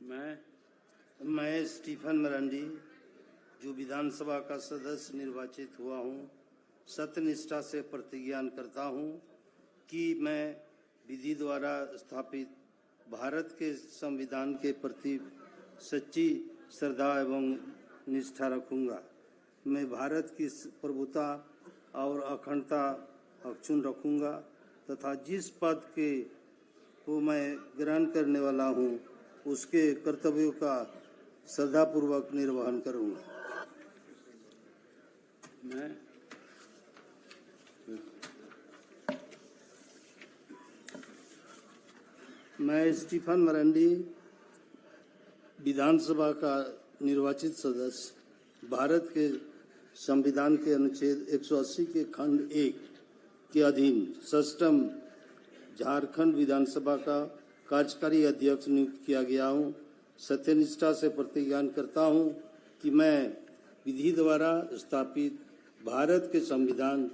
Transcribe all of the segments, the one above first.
मैं स्टीफन मरांडी, जो विधानसभा का सदस्य निर्वाचित हुआ हूँ, सत्यनिष्ठा से प्रतिज्ञा करता हूँ कि मैं विधि द्वारा स्थापित भारत के संविधान के प्रति सच्ची श्रद्धा एवं निष्ठा रखूँगा। मैं भारत की प्रभुता और अखंडता अक्षुण्ण रखूँगा तथा जिस पद को मैं ग्रहण करने वाला हूँ उसके कर्तव्यों का श्रद्धापूर्वक निर्वहन करूँगा। मैं स्टीफन मरांडी, विधानसभा का निर्वाचित सदस्य, भारत के संविधान के अनुच्छेद 180 के खंड 1 के अधीन सष्टम झारखंड विधानसभा का कार्यकारी अध्यक्ष नियुक्त किया गया हूँ। सत्यनिष्ठा से प्रतिज्ञा करता हूँ कि मैं विधि द्वारा स्थापित भारत के संविधान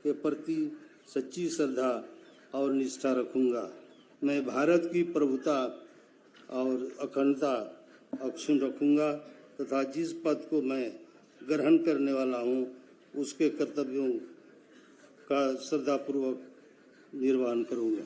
के प्रति सच्ची श्रद्धा और निष्ठा रखूँगा। मैं भारत की प्रभुता और अखंडता अक्षुण्ण रखूँगा तथा जिस पद को मैं ग्रहण करने वाला हूँ उसके कर्तव्यों का श्रद्धापूर्वक निर्वहन करूँगा।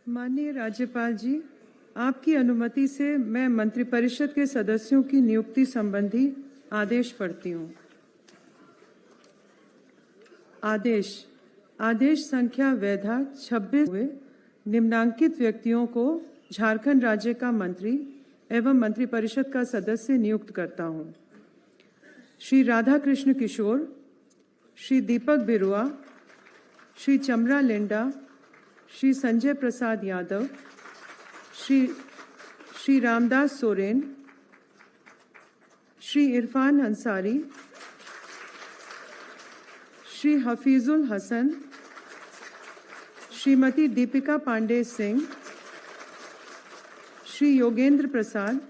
माननीय राज्यपाल जी, आपकी अनुमति से मैं मंत्रिपरिषद के सदस्यों की नियुक्ति संबंधी आदेश पढ़ती हूँ। आदेश संख्या वैधा 26 हुए निम्नांकित व्यक्तियों को झारखंड राज्य का मंत्री एवं मंत्रिपरिषद का सदस्य नियुक्त करता हूँ। श्री राधा कृष्ण किशोर, श्री दीपक बिरुआ, श्री चमरा लेंडा, श्री संजय प्रसाद यादव, श्री रामदास सोरेन, श्री इरफान अंसारी, श्री हफीजुल हसन, श्रीमती दीपिका पांडे सिंह, श्री योगेंद्र प्रसाद,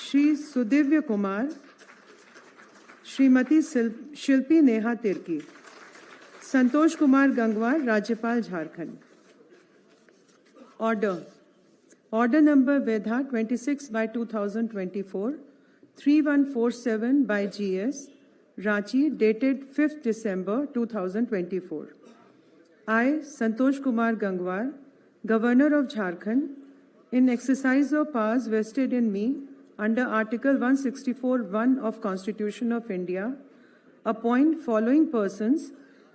श्री सुदिव्य कुमार, श्रीमती शिल्पी नेहा तिर्की। संतोष कुमार गंगवार, राज्यपाल झारखंड। ऑर्डर नंबर वैधा 26/2024, 3147 by GS, Ranchi, dated 5th December 2024. I, Santosh Kumar Gangwar, Governor of Jharkhand, in exercise of powers vested in me under Article 164(1) of Constitution of India, appoint following persons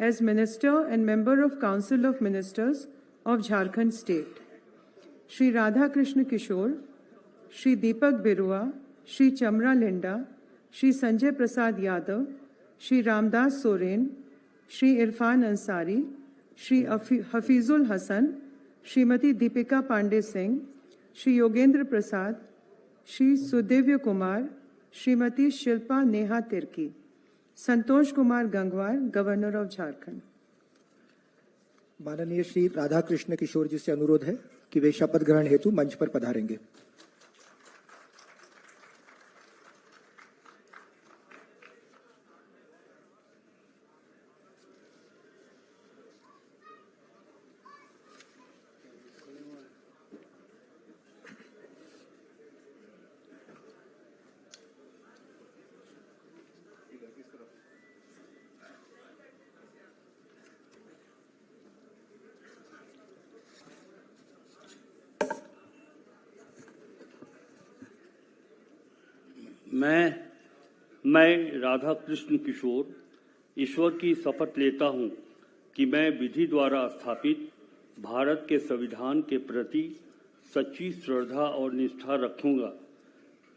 as Minister and Member of Council of Ministers of Jharkhand State: Shri Radha Krishna Kishore, Shri Deepak Birua, Shri Chamra Linda, Shri Sanjay Prasad Yadav, Shri Ramdas Soren, Shri Irfan Ansari, Shri Hafizul Hasan, Shrimati Deepika Pandey Singh, Shri Yogendra Prasad, Shri Sudivya Kumar, Shrimati Shilpa Neha Tirki. Santosh Kumar Gangwar, governor of Jharkhand. माननीय श्री राधा कृष्ण किशोर जी से अनुरोध है कि वे शपथ ग्रहण हेतु मंच पर पधारेंगे। मैं राधा कृष्ण किशोर ईश्वर की शपथ लेता हूँ कि मैं विधि द्वारा स्थापित भारत के संविधान के प्रति सच्ची श्रद्धा और निष्ठा रखूँगा।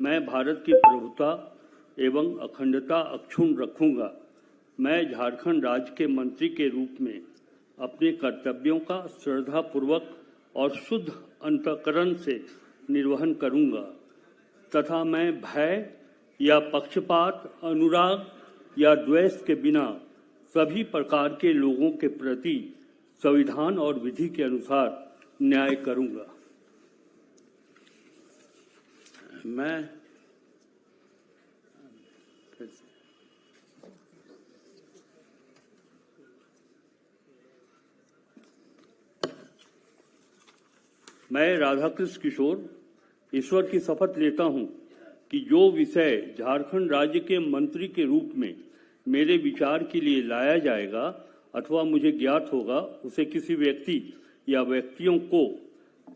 मैं भारत की प्रभुता एवं अखंडता अक्षुण्ण रखूँगा। मैं झारखंड राज्य के मंत्री के रूप में अपने कर्तव्यों का श्रद्धापूर्वक और शुद्ध अंतःकरण से निर्वहन करूँगा तथा मैं भय या पक्षपात, अनुराग या द्वेष के बिना सभी प्रकार के लोगों के प्रति संविधान और विधि के अनुसार न्याय करूँगा। मैं राधाकृष्ण किशोर ईश्वर की शपथ लेता हूँ कि जो विषय झारखंड राज्य के मंत्री के रूप में मेरे विचार के लिए लाया जाएगा अथवा मुझे ज्ञात होगा, उसे किसी व्यक्ति या व्यक्तियों को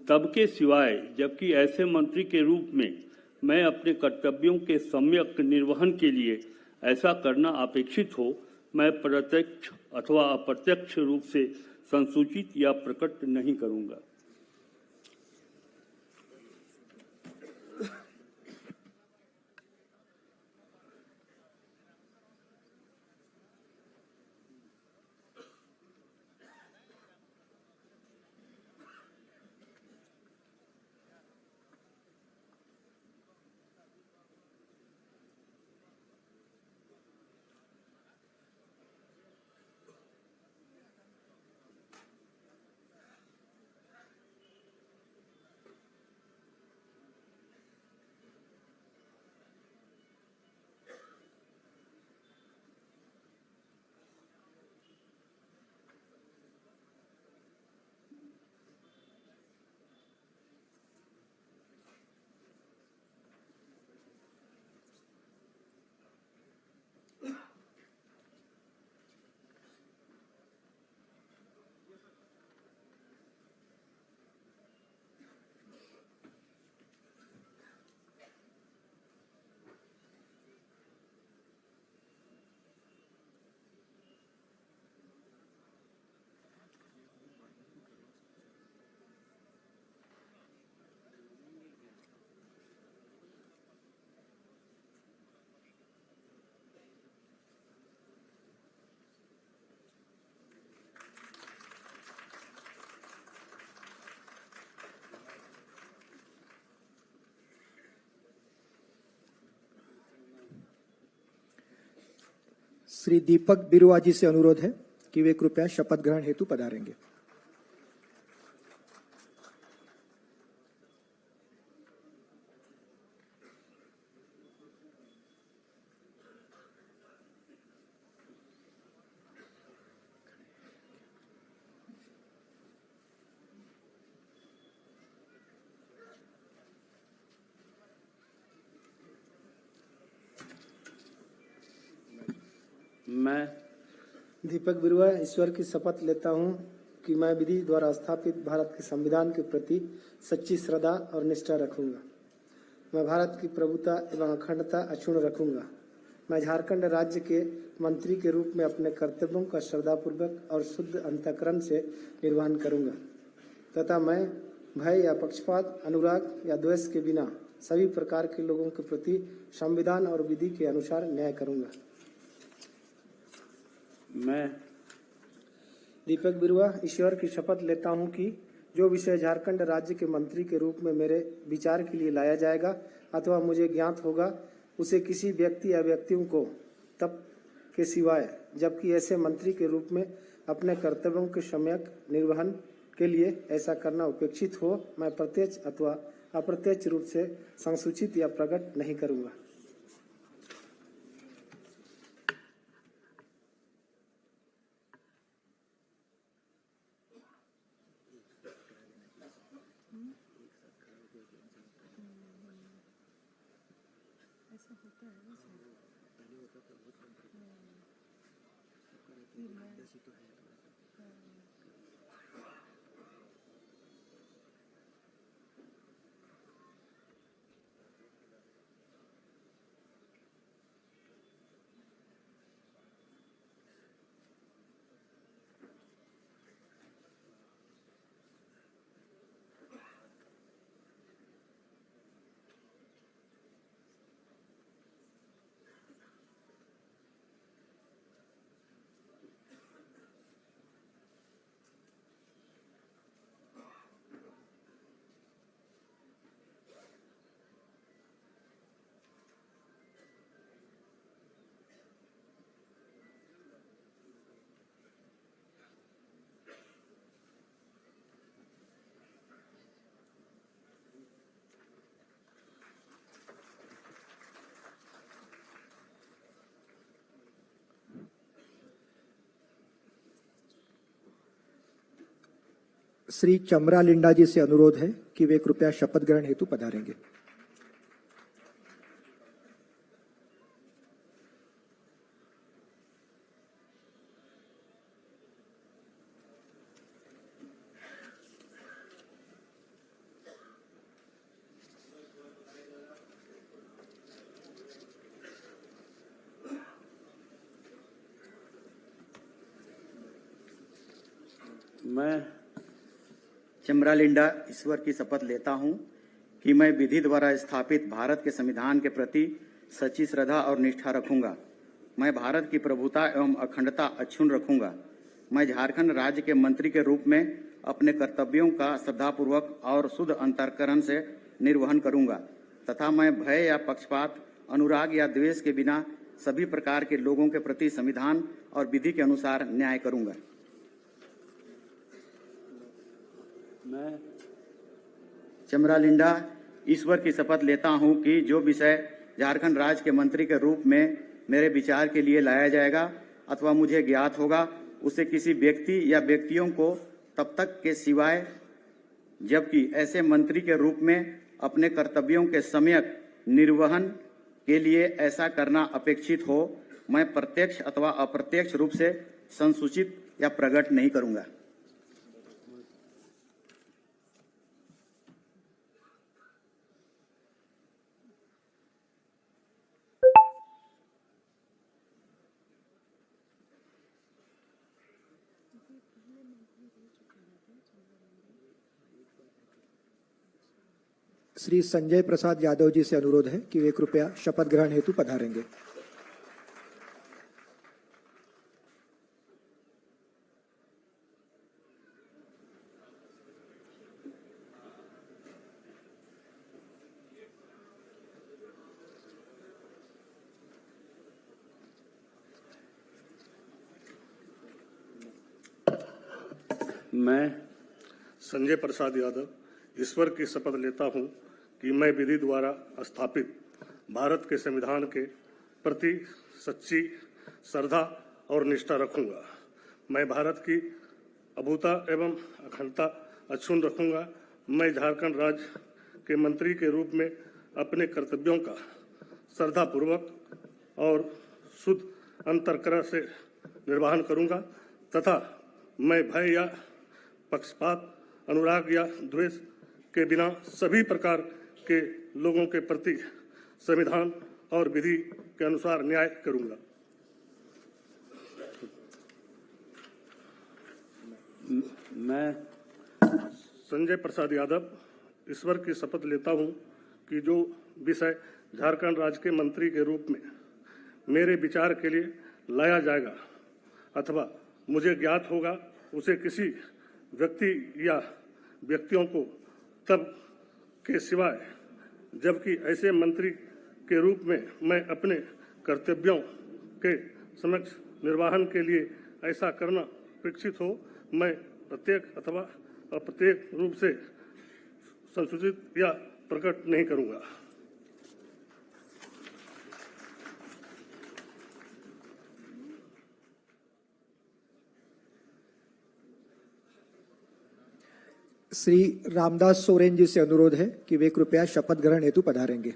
तब के सिवाय जबकि ऐसे मंत्री के रूप में मैं अपने कर्तव्यों के सम्यक निर्वहन के लिए ऐसा करना अपेक्षित हो, मैं प्रत्यक्ष अथवा अप्रत्यक्ष रूप से संसूचित या प्रकट नहीं करूँगा। श्री दीपक बिरुआ जी से अनुरोध है कि वे कृपया शपथ ग्रहण हेतु पधारेंगे। मैं दीपक बिरुआ ईश्वर की शपथ लेता हूँ कि मैं विधि द्वारा स्थापित भारत के संविधान के प्रति सच्ची श्रद्धा और निष्ठा रखूंगा। मैं भारत की प्रभुता एवं अखंडता अक्षुण्ण रखूंगा। मैं झारखंड राज्य के मंत्री के रूप में अपने कर्तव्यों का श्रद्धापूर्वक और शुद्ध अंतःकरण से निर्वहन करूंगा तथा मैं भय या पक्षपात, अनुराग या द्वेष के बिना सभी प्रकार के लोगों के प्रति संविधान और विधि के अनुसार न्याय करूंगा। मैं दीपक बिरुआ ईश्वर की शपथ लेता हूं कि जो विषय झारखंड राज्य के मंत्री के रूप में मेरे विचार के लिए लाया जाएगा अथवा मुझे ज्ञात होगा, उसे किसी व्यक्ति या व्यक्तियों को तब के सिवाय जबकि ऐसे मंत्री के रूप में अपने कर्तव्यों के सम्यक निर्वहन के लिए ऐसा करना अपेक्षित हो, मैं प्रत्यक्ष अथवा अप्रत्यक्ष रूप से संसूचित या प्रकट नहीं करूंगा। श्री चमरा लिंडा जी से अनुरोध है कि वे कृपया शपथ ग्रहण हेतु पधारेंगे। मैं चमरा लिंडा ईश्वर की शपथ लेता हूं कि मैं विधि द्वारा स्थापित भारत के संविधान के प्रति सच्ची श्रद्धा और निष्ठा रखूंगा। मैं भारत की प्रभुता एवं अखंडता अक्षुण्ण रखूंगा। मैं झारखंड राज्य के मंत्री के रूप में अपने कर्तव्यों का श्रद्धापूर्वक और शुद्ध अंतःकरण से निर्वहन करूंगा तथा मैं भय या पक्षपात, अनुराग या द्वेष के बिना सभी प्रकार के लोगों के प्रति संविधान और विधि के अनुसार न्याय करूंगा। मैं चमरा लिंडा ईश्वर की शपथ लेता हूं कि जो विषय झारखंड राज्य के मंत्री के रूप में मेरे विचार के लिए लाया जाएगा अथवा मुझे ज्ञात होगा, उसे किसी व्यक्ति या व्यक्तियों को तब तक के सिवाय जबकि ऐसे मंत्री के रूप में अपने कर्तव्यों के सम्यक निर्वहन के लिए ऐसा करना अपेक्षित हो, मैं प्रत्यक्ष अथवा अप्रत्यक्ष रूप से संसूचित या प्रकट नहीं करूंगा। श्री संजय प्रसाद यादव जी से अनुरोध है कि वे कृपया शपथ ग्रहण हेतु पधारेंगे। मैं संजय प्रसाद यादव ईश्वर की शपथ लेता हूं कि मैं विधि द्वारा स्थापित भारत के संविधान के प्रति सच्ची श्रद्धा और निष्ठा रखूंगा। मैं भारत की अभूता एवं अखंडता अक्षुण्ण रखूंगा। मैं झारखंड राज्य के मंत्री के रूप में अपने कर्तव्यों का श्रद्धापूर्वक और शुद्ध अंतःकरण से निर्वहन करूंगा तथा मैं भय या पक्षपात, अनुराग या द्वेष के बिना सभी प्रकार के लोगों के प्रति संविधान और विधि के अनुसार न्याय करूंगा। मैं संजय प्रसाद यादव ईश्वर की शपथ लेता हूं कि जो विषय झारखंड राज्य के मंत्री के रूप में मेरे विचार के लिए लाया जाएगा अथवा मुझे ज्ञात होगा, उसे किसी व्यक्ति या व्यक्तियों को तब के सिवाय जबकि ऐसे मंत्री के रूप में मैं अपने कर्तव्यों के समक्ष निर्वहन के लिए ऐसा करना अपेक्षित हो, मैं प्रत्यक्ष अथवा अप्रत्यक्ष रूप से संसूचित या प्रकट नहीं करूंगा। श्री रामदास सोरेन जी से अनुरोध है कि वे कृपया शपथ ग्रहण हेतु पधारेंगे।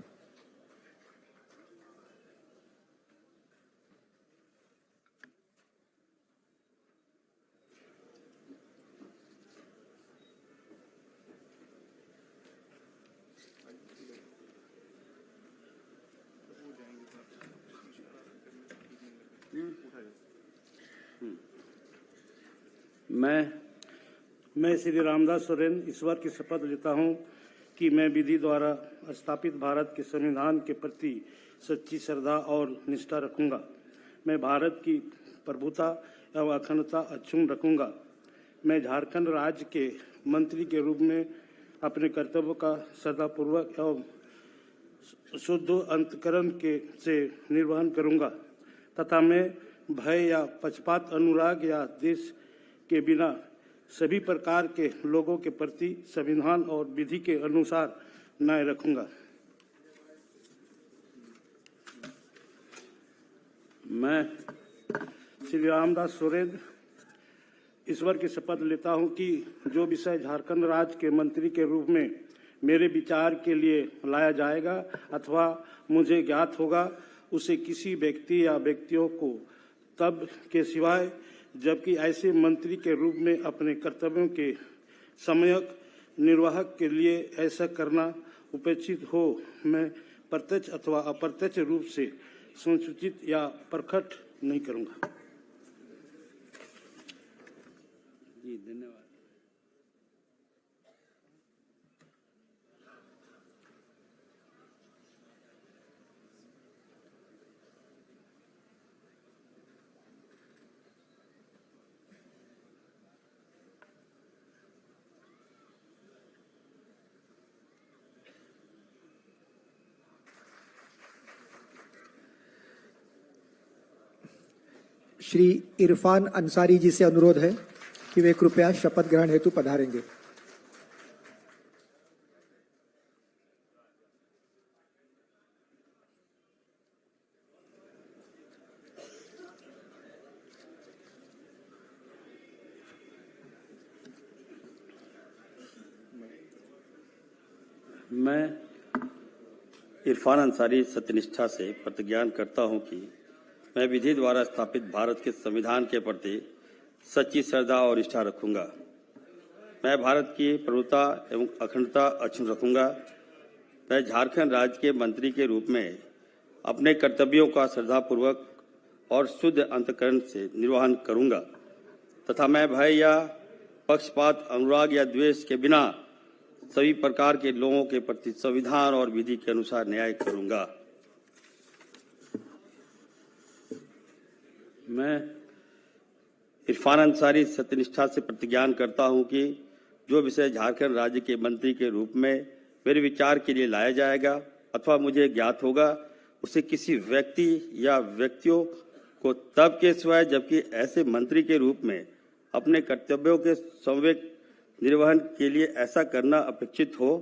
मैं श्री रामदास सोरेन ईश्वर की शपथ लेता हूं कि मैं विधि द्वारा स्थापित भारत के संविधान के प्रति सच्ची श्रद्धा और निष्ठा रखूंगा। मैं भारत की प्रभुता एवं अखंडता अक्षुण्ण रखूंगा। मैं झारखंड राज्य के मंत्री के रूप में अपने कर्तव्यों का श्रद्धापूर्वक एवं शुद्ध अंतःकरण से निर्वहन करूंगा तथा मैं भय या पक्षपात, अनुराग या द्वेष के बिना सभी प्रकार के लोगों के प्रति संविधान और विधि के अनुसार न्याय रखूंगा। मैं श्री रामदास सोरेन ईश्वर की शपथ लेता हूं कि जो विषय झारखंड राज्य के मंत्री के रूप में मेरे विचार के लिए लाया जाएगा अथवा मुझे ज्ञात होगा, उसे किसी व्यक्ति या व्यक्तियों को तब के सिवाय जबकि ऐसे मंत्री के रूप में अपने कर्तव्यों के सम्यक निर्वाह के लिए ऐसा करना उपेक्षित हो, मैं प्रत्यक्ष अथवा अप्रत्यक्ष रूप से संसूचित या प्रकट नहीं करूंगा। जी धन्यवाद। श्री इरफान अंसारी जी से अनुरोध है कि वे कृपया शपथ ग्रहण हेतु पधारेंगे। मैं इरफान अंसारी सत्यनिष्ठा से प्रतिज्ञा करता हूं कि मैं विधि द्वारा स्थापित भारत के संविधान के प्रति सच्ची श्रद्धा और निष्ठा रखूंगा। मैं भारत की प्रभुता एवं अखंडता अक्षुण्ण रखूंगा। मैं झारखंड राज्य के मंत्री के रूप में अपने कर्तव्यों का श्रद्धापूर्वक और शुद्ध अंतःकरण से निर्वहन करूंगा तथा मैं भय या पक्षपात, अनुराग या द्वेष के बिना सभी प्रकार के लोगों के प्रति संविधान और विधि के अनुसार न्याय करूंगा। मैं इरफान अंसारी सत्यनिष्ठा से प्रतिज्ञा करता हूं कि जो विषय झारखंड राज्य के मंत्री के रूप में मेरे विचार के लिए लाया जाएगा अथवा मुझे ज्ञात होगा, उसे किसी व्यक्ति या व्यक्तियों को तब के सिवाय जबकि ऐसे मंत्री के रूप में अपने कर्तव्यों के सम्यक निर्वहन के लिए ऐसा करना अपेक्षित हो,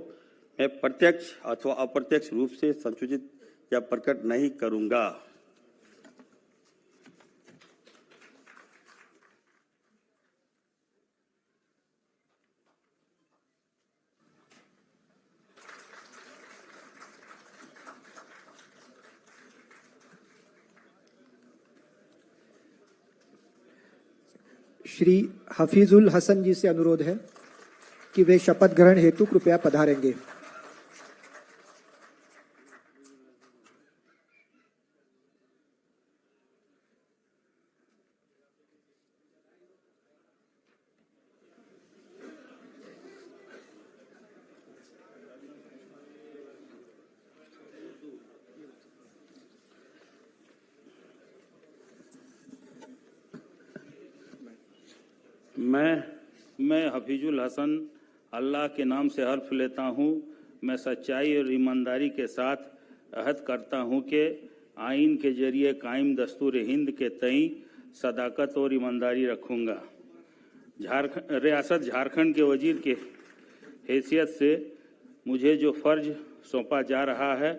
मैं प्रत्यक्ष अथवा अप्रत्यक्ष रूप से संसूचित या प्रकट नहीं करूंगा। श्री हफीजुल हसन जी से अनुरोध है कि वे शपथ ग्रहण हेतु कृपया पधारेंगे। मैं हफीजुल हसन अल्लाह के नाम से हल्फ लेता हूँ, मैं सच्चाई और ईमानदारी के साथ अहद करता हूँ कि आइन के जरिए कायम दस्तूर हिंद के तई सदाकत और ईमानदारी रखूँगा। रियासत झारखंड के वजीर के हैसियत से मुझे जो फ़र्ज सौंपा जा रहा है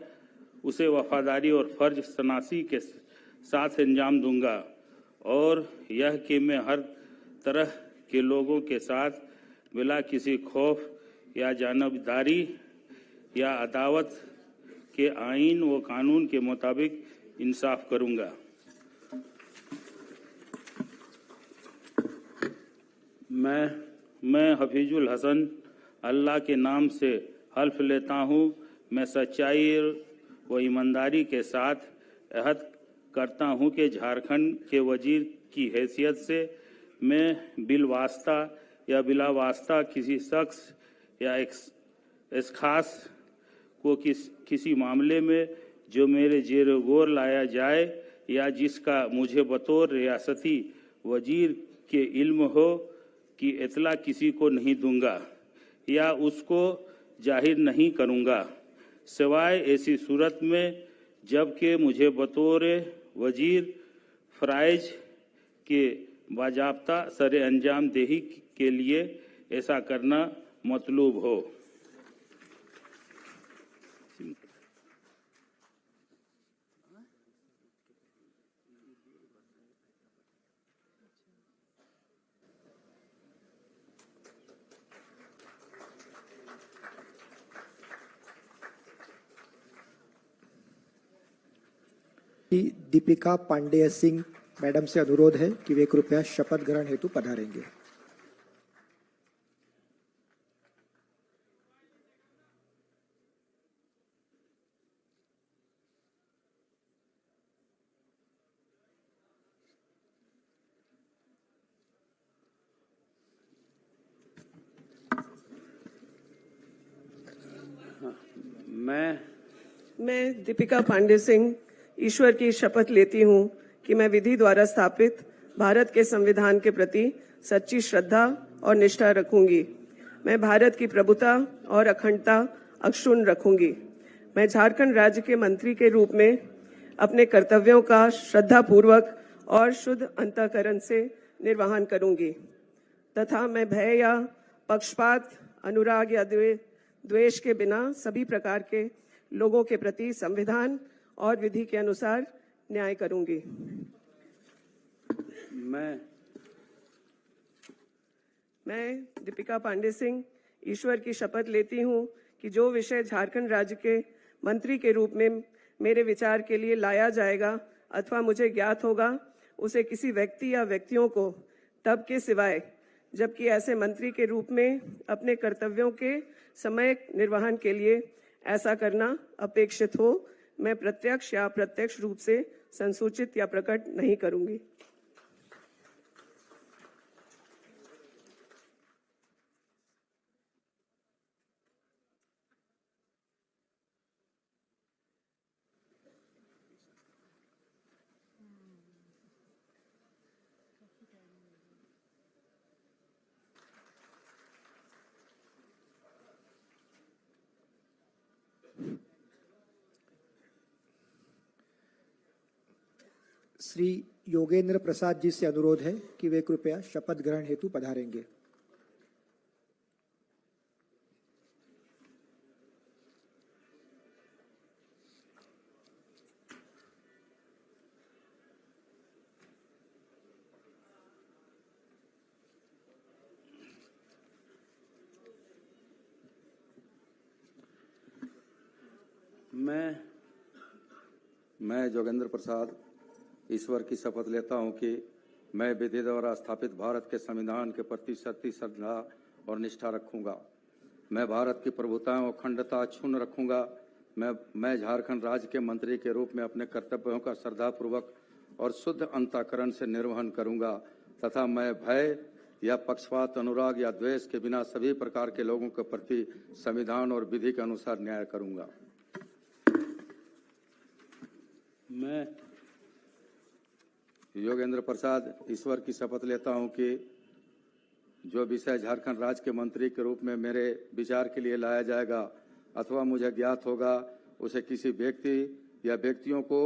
उसे वफादारी और फ़र्ज शनासी के साथ अंजाम दूंगा और यह कि मैं हर तरह के लोगों के साथ बिला किसी खौफ या जानबदारी या अदावत के आइन व कानून के मुताबिक इंसाफ करूंगा। मैं हफीजुल हसन अल्लाह के नाम से हल्फ लेता हूँ, मैं सच्चाई व ईमानदारी के साथ अहद करता हूँ कि झारखंड के वजीर की हैसियत से मैं बिलवास्ता या बिला वास्ता किसी शख्स या इस खास को किसी मामले में जो मेरे जेर गौर लाया जाए या जिसका मुझे बतौर रियासती वजीर के इल्म हो कि इतला किसी को नहीं दूंगा या उसको जाहिर नहीं करूंगा, सिवाय ऐसी सूरत में जबकि मुझे बतौर वजीर फ़राइज के बाजाब्ता सरे अंजाम देही के लिए ऐसा करना मतलूब हो। दीपिका पांडेय सिंह मैडम से अनुरोध है कि वे कृपया शपथ ग्रहण हेतु पधारेंगे। मैं दीपिका पांडे सिंह ईश्वर की शपथ लेती हूँ कि मैं विधि द्वारा स्थापित भारत के संविधान के प्रति सच्ची श्रद्धा और निष्ठा रखूंगी। मैं भारत की प्रभुता और अखंडता अक्षुण्ण रखूंगी। मैं झारखंड राज्य के मंत्री के रूप में अपने कर्तव्यों का श्रद्धापूर्वक और शुद्ध अंतःकरण से निर्वहन करूंगी तथा मैं भय या पक्षपात, अनुराग या द्वेष के बिना सभी प्रकार के लोगों के प्रति संविधान और विधि के अनुसार न्याय करूंगी। मैं दीपिका पांडे सिंह ईश्वर की शपथ लेती हूं कि जो विषय झारखंड राज्य के मंत्री के रूप में मेरे विचार के लिए लाया जाएगा अथवा मुझे ज्ञात होगा, उसे किसी व्यक्ति या व्यक्तियों को तब के सिवाय जबकि ऐसे मंत्री के रूप में अपने कर्तव्यों के समय निर्वहन के लिए ऐसा करना अपेक्षित हो, मैं प्रत्यक्ष या अप्रत्यक्ष रूप से संसूचित या प्रकट नहीं करूंगी। श्री योगेंद्र प्रसाद जी से अनुरोध है कि वे कृपया शपथ ग्रहण हेतु पधारेंगे। मैं जोगेंद्र प्रसाद ईश्वर की शपथ लेता हूं कि मैं विधि द्वारा स्थापित भारत के संविधान के प्रति सच्ची श्रद्धा और निष्ठा रखूंगा। मैं भारत की प्रभुता और अखंडता अक्षुण्ण रखूंगा। मैं झारखंड राज्य के मंत्री के रूप में अपने कर्तव्यों का श्रद्धापूर्वक और शुद्ध अंतःकरण से निर्वहन करूंगा तथा मैं भय या पक्षपात, अनुराग या द्वेष के बिना सभी प्रकार के लोगों के प्रति संविधान और विधि के अनुसार न्याय करूंगा। मैं योगेंद्र प्रसाद ईश्वर की शपथ लेता हूं कि जो विषय झारखंड राज्य के मंत्री के रूप में मेरे विचार के लिए लाया जाएगा अथवा मुझे ज्ञात होगा, उसे किसी व्यक्ति या व्यक्तियों को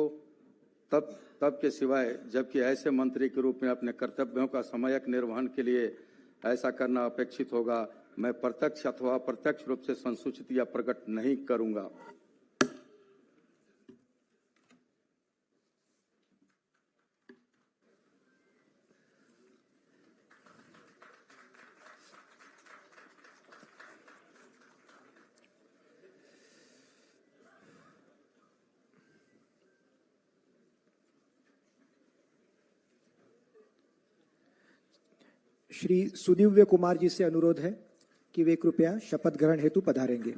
तब के सिवाय जबकि ऐसे मंत्री के रूप में अपने कर्तव्यों का समयक निर्वहन के लिए ऐसा करना अपेक्षित होगा, मैं प्रत्यक्ष अथवा अप्रत्यक्ष रूप से संसूचित या प्रकट नहीं करूंगा। श्री सुदिव्य कुमार जी से अनुरोध है कि वे कृपया शपथ ग्रहण हेतु पधारेंगे।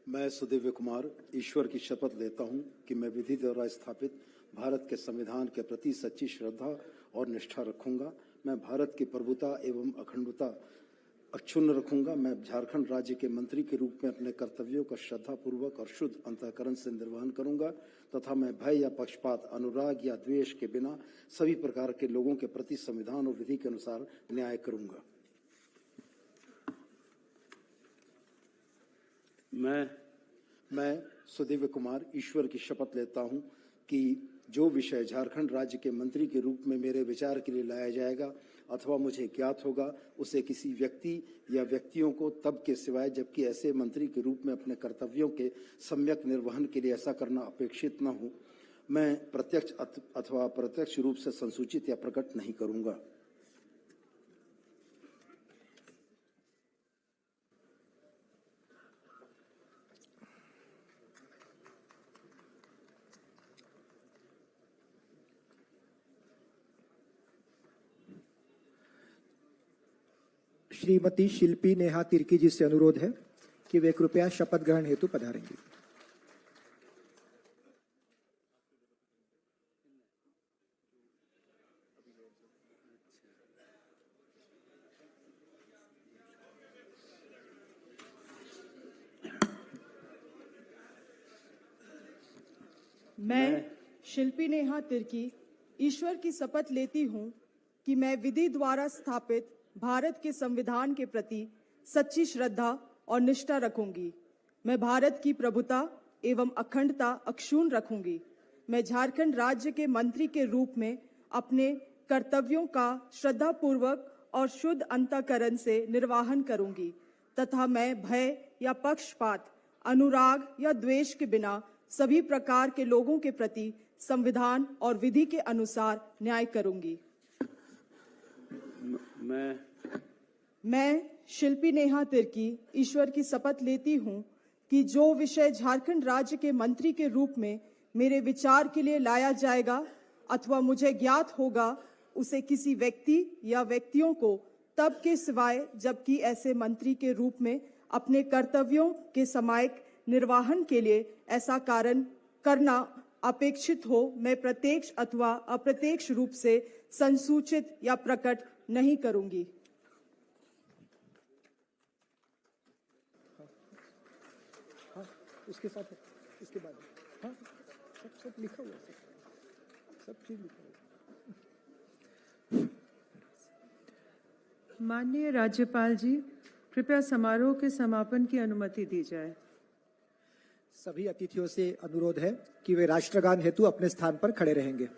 मैं सुदिव्य कुमार ईश्वर की शपथ लेता हूं कि मैं विधि द्वारा स्थापित भारत के संविधान के प्रति सच्ची श्रद्धा और निष्ठा रखूंगा। मैं भारत की प्रभुता एवं अखंडता अक्षुण्ण रखूंगा। मैं झारखंड राज्य के मंत्री के रूप में अपने कर्तव्यों का श्रद्धापूर्वक और शुद्ध अंतःकरण से निर्वहन करूंगा तथा मैं भय या पक्षपात, अनुराग या द्वेष के बिना सभी प्रकार के लोगों के प्रति संविधान और विधि के अनुसार न्याय करूंगा। मैं सुदिव्य कुमार ईश्वर की शपथ लेता हूं कि जो विषय झारखंड राज्य के मंत्री के रूप में मेरे विचार के लिए लाया जाएगा अथवा मुझे ज्ञात होगा उसे किसी व्यक्ति या व्यक्तियों को तब के सिवाय जबकि ऐसे मंत्री के रूप में अपने कर्तव्यों के सम्यक निर्वहन के लिए ऐसा करना अपेक्षित न हो, मैं प्रत्यक्ष अथवा अप्रत्यक्ष रूप से संसूचित या प्रकट नहीं करूंगा। श्रीमती शिल्पी नेहा तिर्की जी से अनुरोध है कि वे कृपया शपथ ग्रहण हेतु पधारेंगी। मैं शिल्पी नेहा तिर्की ईश्वर की शपथ लेती हूँ कि मैं विधि द्वारा स्थापित भारत के संविधान के प्रति सच्ची श्रद्धा और निष्ठा रखूंगी। मैं भारत की प्रभुता एवं अखंडता अक्षुण्ण रखूंगी। मैं झारखंड राज्य के मंत्री के रूप में अपने कर्तव्यों का श्रद्धापूर्वक और शुद्ध अंतःकरण से निर्वाहन करूंगी तथा मैं भय या पक्षपात, अनुराग या द्वेष के बिना सभी प्रकार के लोगों के प्रति संविधान और विधि के अनुसार न्याय करूंगी। मैं शिल्पी नेहा तिर्की ईश्वर की शपथ लेती हूँ कि जो विषय झारखंड राज्य के मंत्री के रूप में मेरे विचार के लिए लाया जाएगा अथवा मुझे ज्ञात होगा उसे किसी व्यक्ति या व्यक्तियों को तब के सिवाय जबकि ऐसे मंत्री के रूप में अपने कर्तव्यों के समायक निर्वाहन के लिए ऐसा कारण करना अपेक्षित हो, मैं प्रत्यक्ष अथवा अप्रत्यक्ष रूप से संसूचित या प्रकट नहीं करूंगी। उसके साथ इसके बाद सब लिखा हुआ है, सब चीज लिखा हुआ है। माननीय राज्यपाल जी, कृपया समारोह के समापन की अनुमति दी जाए। सभी अतिथियों से अनुरोध है कि वे राष्ट्रगान हेतु अपने स्थान पर खड़े रहेंगे।